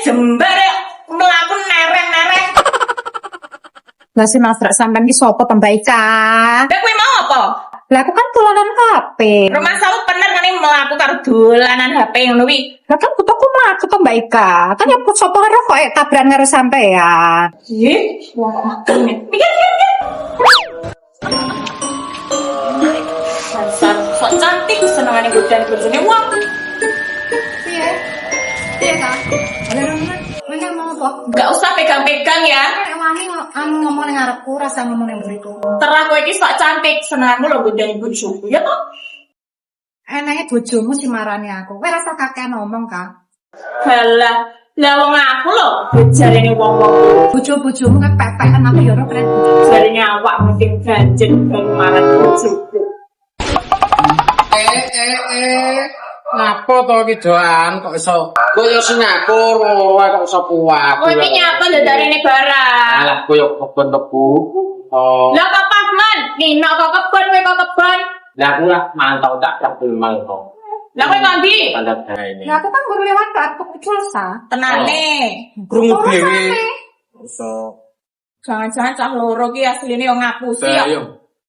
jembar mlaku nereng-nereng. Lah si Mas Rak sampean ki sapa to Mbak Ika? Lah kowe mau apa? Lah aku kan dolanan HP. Rumah sawu bener ngene mlaku karo dolanan HP ngono kuwi. Lah kan kutuku mlaku to Mbak Ika. Kan ya sapa karo kok tabrak karo sampean. Ih, wong kok makan ya. Mikir. Sok cantik senengane godaan bojone wong. Piye? Piye ta? Mana mau apa? Enggak usah pegang-pegang ya. Nek wani ngomong ning ngarepku rasa ngomong ning mburiku. Terah kowe iki sok cantik senenganmu lho godaan bojoku ya toh? Enake bojomu sing marani aku. Kowe rasa kakean ngomong, Kak. Halah, lah wong aku lho jarene wong-wong. Bojo-bojomu kan pepekan aku ya ora keren. Jarene awakmu sing ganjen ben marani bojoku. Napa to iki Joan kok iso koyo Singapura wae kok iso kuat. Kowe iki nyapa ndadarene barang. Alah koyo kebon tebu. Oh. Lah kok Pasman, nino kok kebon kowe kok kebon. Lah aku lah mantau tak kabul mal kok. Lah kowe ngondi? Tanda ini. Lah aku kan baru lewat aku pulsa. Tenane. Krungu dhewe. Iso. Jangan-jangan cah loro ki asline yo ngapusi Lah yo. yo.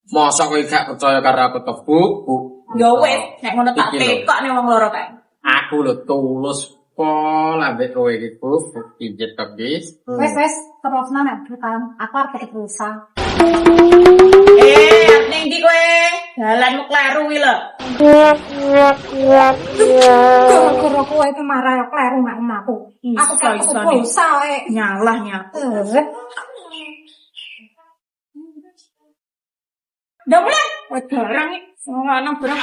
Mosok kowe gak percaya karo aku tebu? Yo wis, nek ngono tak tekok nek wong loro kae. Aku lho tulus pol ambek kowe iki Bu, pijet to guys. Wes terusna nek kan aku arep ke pulsa. Ning ndi kowe? Dalanmu kleru kuwi lho. Kok kowe iki marah yo kleru nek omahku. Aku kan pulsa wae. Nyalah. Udah mulai, wah barang nih, semua anak barang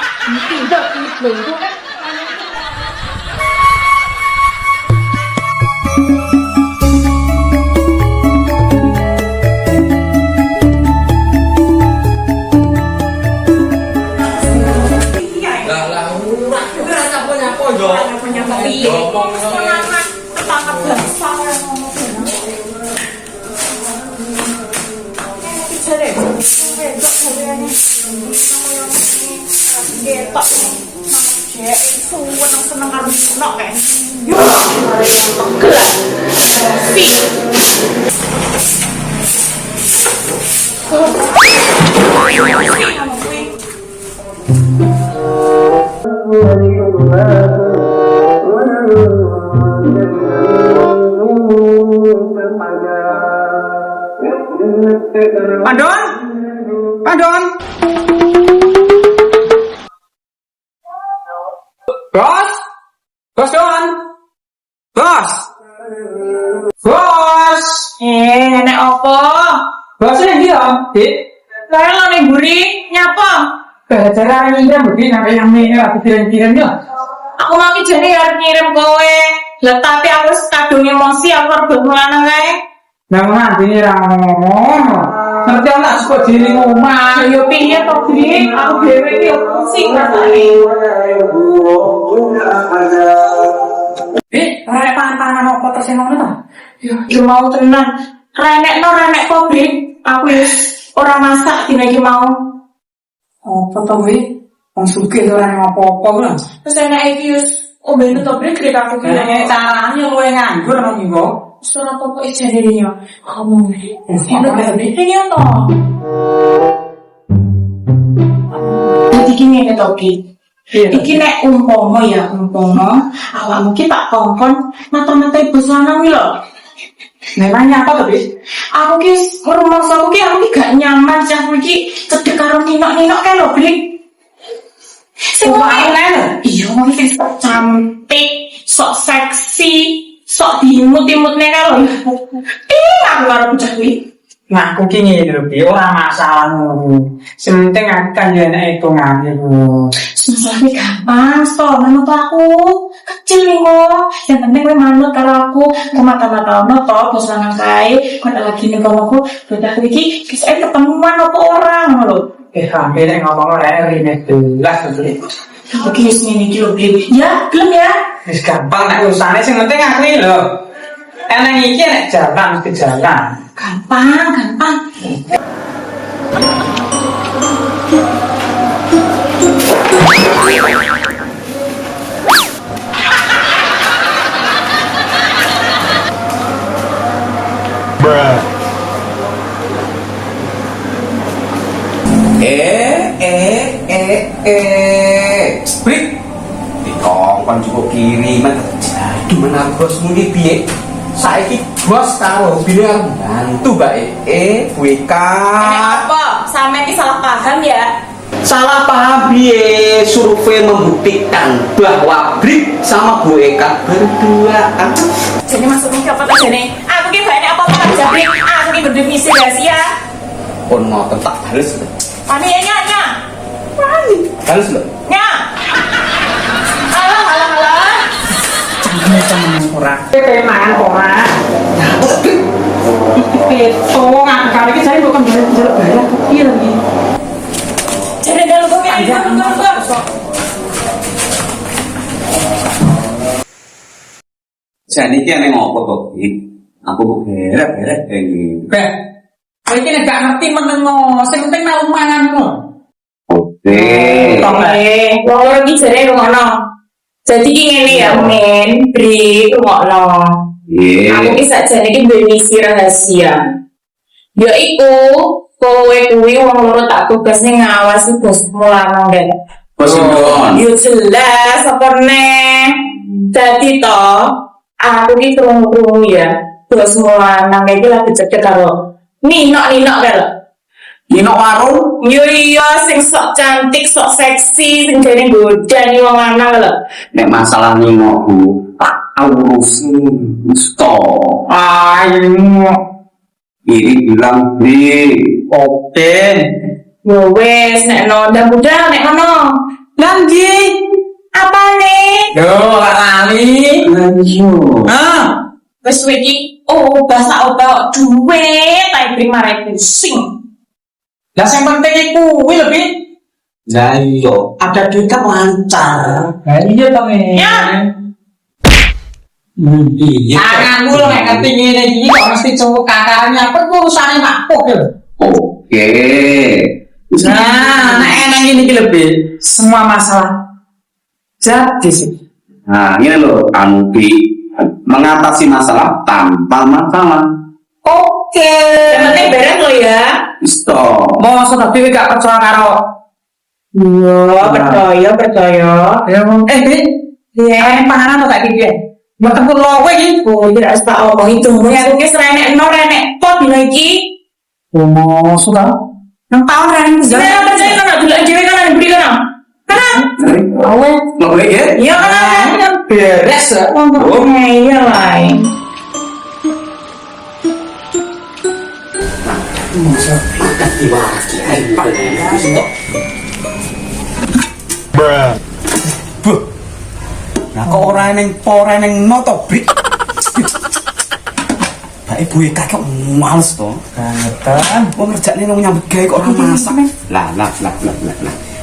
tidak belum. Lah ora nyapa-nyapa yo. Nyapa piye? Semangat, ketangkap basah ngomong. Cere. Getok. Cek seneng karo nok kae. Yo. Pegel. Si. Padon. Bos. Nek opo? Bos ini dia, Dik. Lah lo ning mburi nyapa? Cara ini dia begini, sampai yang ini aku kirim-kirimnya. Aku mau ki jane arep ngirim kowe. Lah tapi aku wis kadung emosi aku arep mulane kae. Nah, nanti ini ngomong. Ngerti anak suka diri ngomong. Yo piye to, Dik? Aku dhewe iki pusing rasane. Rek pangan apa terus yang ngomong? Yo mau tenan. Renek kok, Dik. Aku wis ora masak dina iki mau. Apa to kuwi? Wong sugih ora apa-apa lho. Terus enak iki wis ombene to, Dik, Dik aku ki. Carane luwe nganggur nang iki kok. Suara pokok ijane dia. Kamu ini bebe ini to. Jadi gini nih Toki. Iki nek umpama awakmu ki tak kongkon mata-mata ibu lanang iki lho. Memangnya apa tuh, Bis? Aku ki rumangsaku ki gak nyaman cah iki cedhek karo ninok-ninok kae lho, Blik. Sing wae iya wong iki sok cantik, sok seksi. Sok diimut-imutnya kan lho. Aku karo bocah kuwi. Nah, aku ki ngene lho, Bi, ora masalah ngono. Sing penting aku kan yo enak hitungane lho. Sebenarnya gampang, so, manut aku kecil nih kok. Yang penting gue manut karo aku mata-mata ono to, bos lanang kae. Kok lagi nih kamu aku, bocah kuwi iki kisah ketemuan apa orang lho. Hampir ngomong ora rene jelas to, Bi. Oke, wis ngene iki lho, Bi. Ya, gelem ya. Wis gampang nek urusane sing penting aku iki lho. Enak iki nek jalan mesti jalan. Gampang. Brik dikongkon cukup kiriman gimana bosmu ini piye saiki bos karo bilang bantu mbak buka Apa? Sampe ini salah paham ya? salah paham piye survei membuktikan bahwa Brik sama Bu Eka berduaan Jadi maksudnya apa aja nih? Aku ki banyak apa aja Bri. Aku ki berdefinisi rahasia. pun mau tentak halus Pani ya nya. halus loh Nya. Alah alah alah. Cangkem ora. Pepe mangan ora. Peto ngak kali iki saya bukan jelek bayar iya lagi. Jadi dalu kok ini jadi ini aneh ngopo kok aku mau beres ini Beh. Iki nek gak ngerti menengo, sing penting mau mangan kok. oke Wong loro iki jare ngono. Jadi ki ngene ya, Men, Bri, ngono. Aku ki sakjane ki duwe misi rahasia. Ya iku kowe kuwi wong loro tak tugas ning ngawasi bosmu lanang deh. bos Indon Yo jelas apa neh. Dadi to, aku ki krungu-krungu ya. Bosmu lanang iki lagi cedek karo ninok-ninok karo. Nino warung Yo iya sing sok cantik, sok seksi, sing jane godani wong lanang lho. nek masalah Nino tak urusin stop Ayo. ini bilang di Oke. Yo wes nek nonda budal nek ngono. Lanji. Apa nih? Yo, gak lali. lanjut Ah. Wes kowe iki bahasa obat duwe tak beri marai pusing. Lah sing penting iku kuwi lho, Pi. nah iya ada duit kan lancar Lah iya to, Men. Ya. iya Tanganmu lho nek ngerti ngene iki kok mesti cukup kakarnya. Apa urusane makpuh lho. oke Nah, nek eneng ngene iki lho, Pi. Semua masalah jadi sih. nah ini loh Anubi mengatasi masalah tanpa masalah Oke. Yang penting beres lo ya. stop Mau sudah Pi gak percaya karo. Iya, percaya. Ya, Bi. Iya. Panganan to tak iki, Pi. Mau tempur lo kowe iki. Oh, tidak harus tak omong itu. Aku ki renek no renek pot dino iki. Oh, sudah. Yang tahun renek Saya percaya kan dulu dhewe kan beri kan. Kan? Awe. nggak boleh ya Iya kan? Beres. Oh, iya lah. nah kok orang yang noto Brik Pak Ibu Eka kok males toh Bangetan. kok ngerjain ini nyambut gawe kok orang masak lah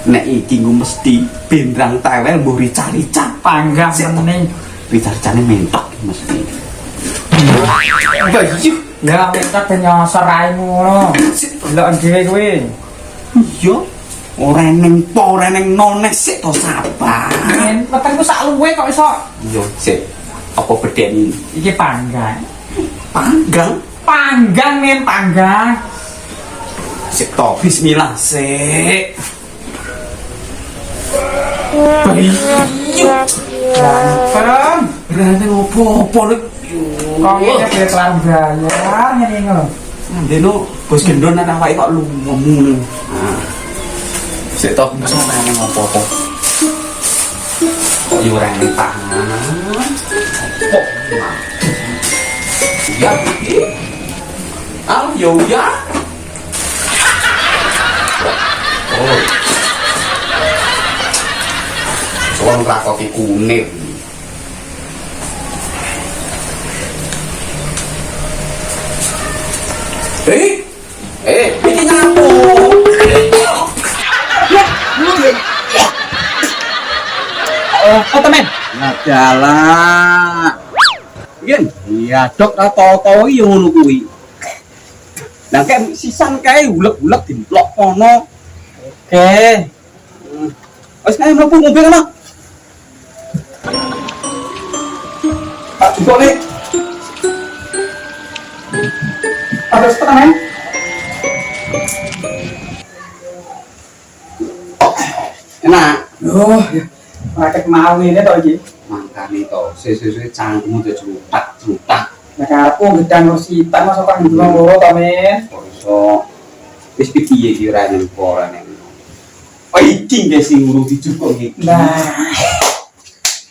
nek iki gue mesti bendrang tewel mbok rica-rica Panggang meneng. rica-ricane mentok mesti bayu Ya minta penyosor ae ngono. Delok dhewe kuwi. iya orang yang nones sik to sabar Men, wetengku sak luwe kok iso. iya sik apa bedeni Iki panggang. panggang Panggang men panggang. sik to bismillah sik Ganteng. berani opo-opo nek Kok ngene kaya kelar bayar ngene ngono. Deno bos gendon ana awake kok lumemu. Nah. Sik to iso nang opo-opo. Kok yo ora enek tangan. Kok. Ya. Yo ya. Oh. Soal rakoki kuning. Ini nyapu. Oh, temen. Nah, jalan. Gen, iya dok tau-tau iki ngono kuwi. Lah kayak sisan kae ulek-ulek dimplok kono. Oke. Wis kae mlebu mobil kono. Pak, kok nek Terus temen. Enak. Loh, rakyat mau ini toh iki. Makane to, sesuk cangkemmu tuh jutak. Nek aku gedang rositan masuk kan dua loro to, Men. Iso wis piye iki ora nang ora nang. Oh iki nggih sing urung dijupuk iki. Nah,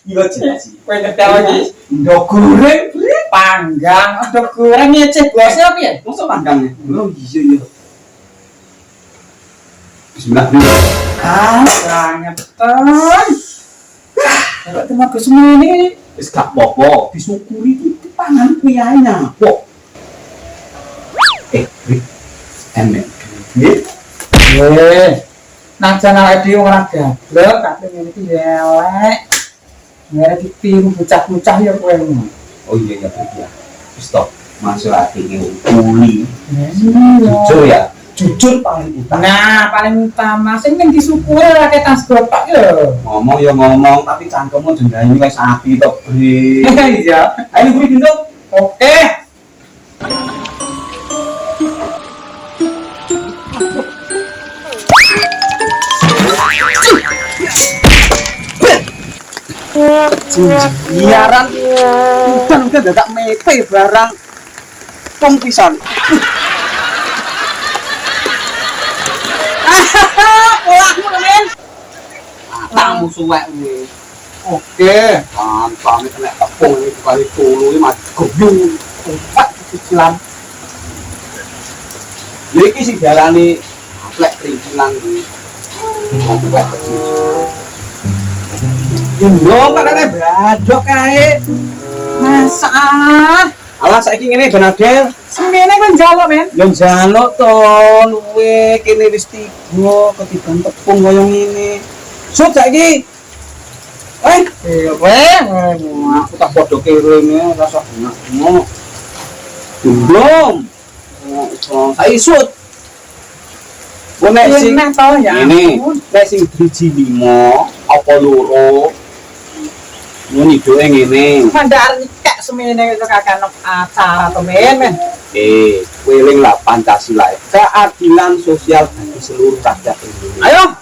Iya jelas. kowe ngerti iki? Ndok goreng, panggang, ndok goreng ngeceh bosnya apa ya? Mosok panggange. Oh iya. Bismillah. Banget ton. Kalau tenaga semene Wis gak apa-apa, disyukuri iki pangan kuwi ae nyapok. Rik. Emek. Nggih. najan awake dhewe ora gablek, kabeh ngene iki elek. Ngene ditiru bocah-bocah ya kowe. Oh iya ya. Stop. Masuk hati ini kuli. Jujur Jujur ya. Jujur paling utama. Nah, paling utama sing ning disyukuri ora ketas gopak ya. Ngomong ya ngomong, tapi cangkemmu jenenge wis api tok, Bre. Iya. Ayo kuwi gendong. Oke. Biaran. Udah dadak mepe barang. Tong pisan. Polakmu men. Tamu suwek kuwi. Oke. Pamit nek tepung iki kali tulu iki mati goblung. Empat cicilan. Lha iki sing diarani plek cicilan kuwi. Yo pakane bradok kae. Masa alah saiki ngene Benadel. Semene kan njaluk, Men. Yo njaluk to luwe kene wis tiga ketiban tepung kaya ngene. Sut saiki. Kowe Aku tak padha kirene rasa enak. Belum. Saiki sut. Nek sing enak to ya. ini nek sing driji 5 apa loro. Ngene doe ngene. Mandar nikah semene itu kakak acara to, Men. Weling lah Pancasila. Keadilan sosial bagi seluruh rakyat Indonesia.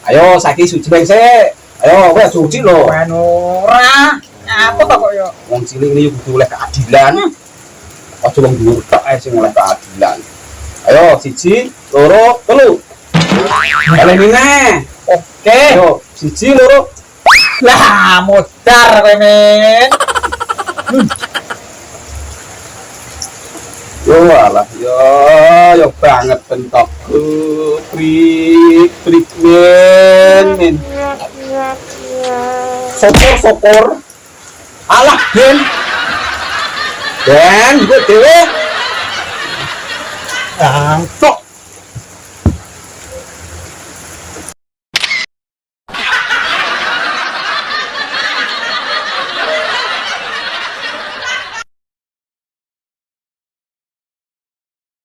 Ayo saiki suci bae sik. Ayo wes suci lho. Wen ora. Apa to kok yo? Wong cilik iki kudu oleh keadilan. Aja wong dhuwur tok ae sing oleh keadilan. Ayo 1, 2, 3. Kalian ini. Oke. Ayo 1, 2. Lah, modar kowe, Men. Yo alah yo banget bentok. Prik men. Sopor. Alah Den. Den, gue dewe. Tok.